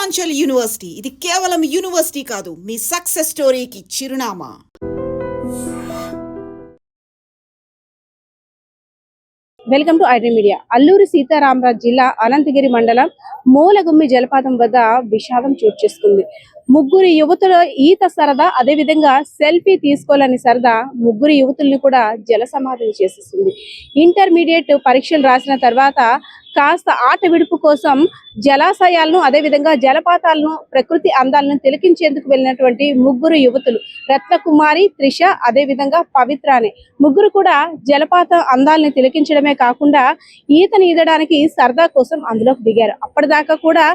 Purvanchal university ఇది కేవలం university కాదు, మీ సక్సెస్ స్టోరీకి చిరునామా. Welcome to iDream media. Alluri Sitaramaraju జిల్లా అనంతగిరి మండలం మూలగుమ్మి జలపాతం వద్ద విషాదం చోటు చేసుకుంది. ముగ్గురు యువతుల ఈత సరదా, అదే విధంగా సెల్ఫీ తీసుకోవాలని సరదా ముగ్గురు యువతుల్ని కూడా జల సమాధి చేసేస్తుంది. ఇంటర్మీడియట్ పరీక్షలు రాసిన తర్వాత కాస్త ఆట విడుపు కోసం జలాశయాలను, అదే విధంగా జలపాతాలను, ప్రకృతి అందాలను తిలకించేందుకు వెళ్ళినటువంటి ముగ్గురు యువతులు రత్నకుమారి, త్రిష, అదే విధంగా పవిత్ర అనే ముగ్గురు కూడా జలపాత అందాలని తిలకించడమే కాకుండా ఈతను ఈదడానికి సరదా కోసం అందులోకి దిగారు. అప్పటిదాకా కూడా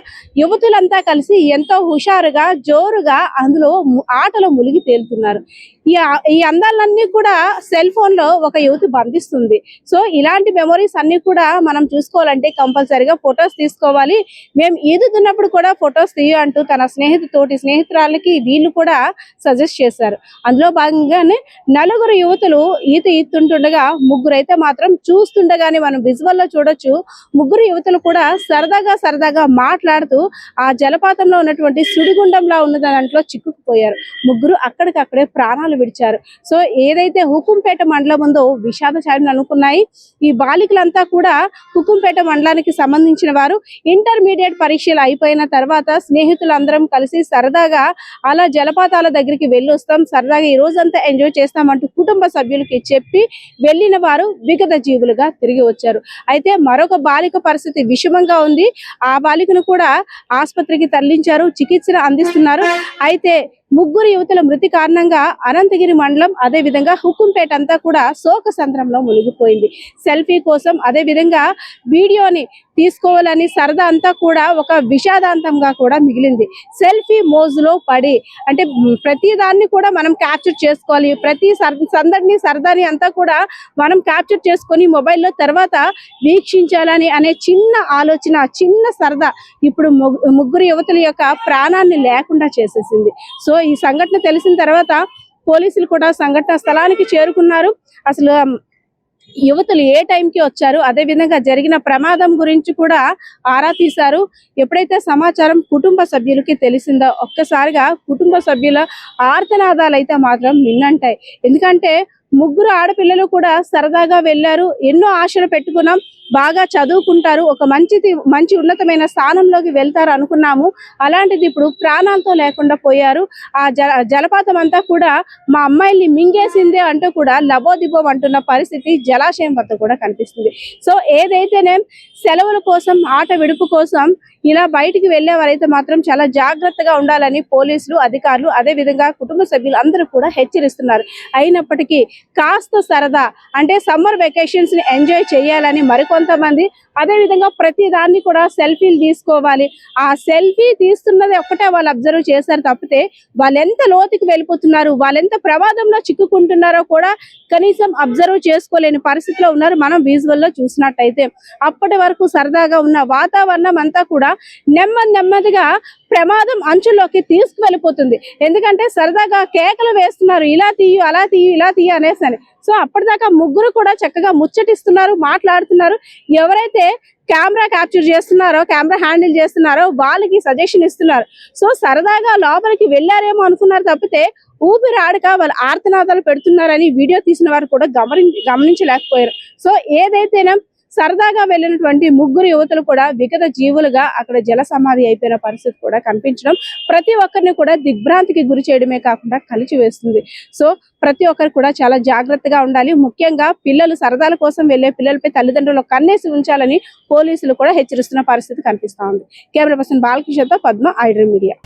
యువతులంతా కలిసి ఎంతో హుషారుగా, జోరుగా అందులో ఆటలో మునిగి తేలుతున్నారు. ఈ అందాలన్నీ కూడా సెల్ ఫోన్ లో ఒక యువతి బంధిస్తుంది. సో ఇలాంటి మెమొరీస్ అన్ని కూడా మనం చూసుకోవాలంటే కంపల్సరీగా ఫొటోస్ తీసుకోవాలి. మేము ఈదుతున్నప్పుడు కూడా ఫొటోస్ తీయ అంటూ తన స్నేహితురాలకి వీళ్ళు కూడా సజెస్ట్ చేశారు. అందులో భాగంగానే నలుగురు యువతులు ఈతుంటుండగా ముగ్గురు అయితే మాత్రం చూస్తుండగానే మనం విజువల్ లో చూడొచ్చు. ముగ్గురు యువతులు కూడా సరదాగా మాట్లాడుతూ ఆ జలపాతంలో ఉన్నటువంటి సుడిగుండంలా ఉన్న దాంట్లో చిక్కుకుపోయారు. ముగ్గురు అక్కడికక్కడే ప్రాణాలు విడిచారు. సో ఏదైతే హుకుంపేట మండలం ఉందో విషాద ఛాయలు అనుకున్నాయి. ఈ బాలికలంతా కూడా హుకుంపేట మండలానికి సంబంధించిన వారు. ఇంటర్మీడియట్ పరీక్షలు అయిపోయిన తర్వాత స్నేహితులందరం కలిసి సరదాగా అలా జలపాతాల దగ్గరికి వెళ్ళి వస్తాం, సరదాగా ఈ రోజంతా ఎంజాయ్ చేస్తామంటూ కుటుంబ సభ్యులకి చెప్పి వెళ్ళిన వారు విగత జీవులుగా తిరిగి వచ్చారు. అయితే మరొక బాలిక పరిస్థితి విషమంగా ఉంది. ఆ బాలికను కూడా ఆసుపత్రికి తరలించారు, చికిత్సలు అందిస్తున్నారు. అయితే ముగ్గురు యువతుల మృతి కారణంగా అనంతగిరి మండలం, అదే విధంగా హుకుంపేట అంతా కూడా శోక సంద్రంలో మునిగిపోయింది. సెల్ఫీ కోసం, అదే విధంగా వీడియోని తీసుకోవాలని సరదా అంతా కూడా ఒక విషాదాంతంగా కూడా మిగిలింది. సెల్ఫీ మోజులో పడి, అంటే ప్రతి దాన్ని కూడా మనం క్యాప్చర్ చేసుకోవాలి, ప్రతి సరదాని అంతా కూడా మనం క్యాప్చర్ చేసుకొని మొబైల్లో తర్వాత వీక్షించాలని అనే చిన్న ఆలోచన, చిన్న సరదా ఇప్పుడు ముగ్గురు యువతుల యొక్క ప్రాణాన్ని లేకుండా చేసేసింది. సో ఈ సంఘటన తెలిసిన తర్వాత పోలీసులు కూడా సంఘటన స్థలానికి చేరుకున్నారు. అసలు యువతులు ఏ టైంకి వచ్చారు, అదే విధంగా జరిగిన ప్రమాదం గురించి కూడా ఆరా తీశారు. ఎప్పుడైతే సమాచారం కుటుంబ సభ్యులకి తెలిసిందో ఒక్కసారిగా కుటుంబ సభ్యుల ఆర్తనాదాలు అయితే మాత్రం విన్నంటాయి. ఎందుకంటే ముగ్గురు ఆడపిల్లలు కూడా సరదాగా వెళ్ళారు, ఎన్నో ఆశలు పెట్టుకున్నాం, బాగా చదువుకుంటారు, ఒక మంచి ఉన్నతమైన స్థానంలోకి వెళ్తారు అనుకున్నాము. అలాంటిది ఇప్పుడు ప్రాణాలతో లేకుండా పోయారు. ఆ జలపాతం అంతా కూడా మా అమ్మాయిల్ని మింగేసిందే అంటూ కూడా లబోదిబోం అంటున్న పరిస్థితి జలాశయం వద్ద కూడా కనిపిస్తుంది. సో ఏదైతేనే సెలవుల కోసం, ఆట విడుపు కోసం ఇలా బయటికి వెళ్ళేవారైతే మాత్రం చాలా జాగ్రత్తగా ఉండాలని పోలీసులు, అధికారులు, అదే విధంగా కుటుంబ సభ్యులు అందరూ కూడా హెచ్చరిస్తున్నారు. అయినప్పటికీ కాస్త సరదా, అంటే సమ్మర్ వెకేషన్స్ ని ఎంజాయ్ చేయాలని మరికొంతమంది, అదే విధంగా ప్రతి దాన్ని కూడా సెల్ఫీలు తీసుకోవాలి. ఆ సెల్ఫీ తీస్తున్నది ఒక్కటే వాళ్ళు అబ్జర్వ్ చేశారు తప్పితే వాళ్ళు ఎంత లోతుకి వెళ్ళిపోతున్నారు, వాళ్ళెంత ప్రమాదంలో చిక్కుకుంటున్నారో కూడా కనీసం అబ్జర్వ్ చేసుకోలేని పరిస్థితిలో ఉన్నారు. మనం విజువల్లో చూసినట్టయితే అప్పటి వరకు సరదాగా ఉన్న వాతావరణం అంతా కూడా నెమ్మదిగా ప్రమాదం అంచులోకి తీసుకువెళ్ళిపోతుంది. ఎందుకంటే సరదాగా కేకలు వేస్తున్నారు, ఇలా తీయు, అలా తీయు, ఇలా తీయు అనేసి. సో అప్పటిదాకా ముగ్గురు కూడా చక్కగా ముచ్చటిస్తున్నారు, మాట్లాడుతున్నారు. ఎవరైతే కెమెరా క్యాప్చర్ చేస్తున్నారో, కెమెరా హ్యాండిల్ చేస్తున్నారో వాళ్ళకి సజెషన్ ఇస్తున్నారు. సో సరదాగా లోపలికి వెళ్ళారేమో అనుకున్నారు తప్పితే ఊపిరి ఆడక వాళ్ళు ఆర్తనాదాలు పెడుతున్నారని వీడియో తీసిన వారు కూడా గమనించలేకపోయారు. సో ఏదైతేనే సరదాగా వెళ్ళినటువంటి ముగ్గురు యువతులు కూడా విగత జీవులుగా అక్కడ జల సమాధి అయిపోయిన పరిస్థితి కూడా కనిపించడం ప్రతి ఒక్కరిని కూడా దిగ్భ్రాంతికి గురి చేయడమే కాకుండా కలిసి వేస్తుంది. సో ప్రతి ఒక్కరు కూడా చాలా జాగ్రత్తగా ఉండాలి. ముఖ్యంగా పిల్లలు సరదాల కోసం వెళ్లే పిల్లలపై తల్లిదండ్రులు కన్నేసి ఉంచాలని పోలీసులు కూడా హెచ్చరిస్తున్న పరిస్థితి కనిపిస్తా ఉంది. కెమెరా పర్సన్ బాలకిషోర్తో పద్మ, ఐడ్రీమ్ మీడియా.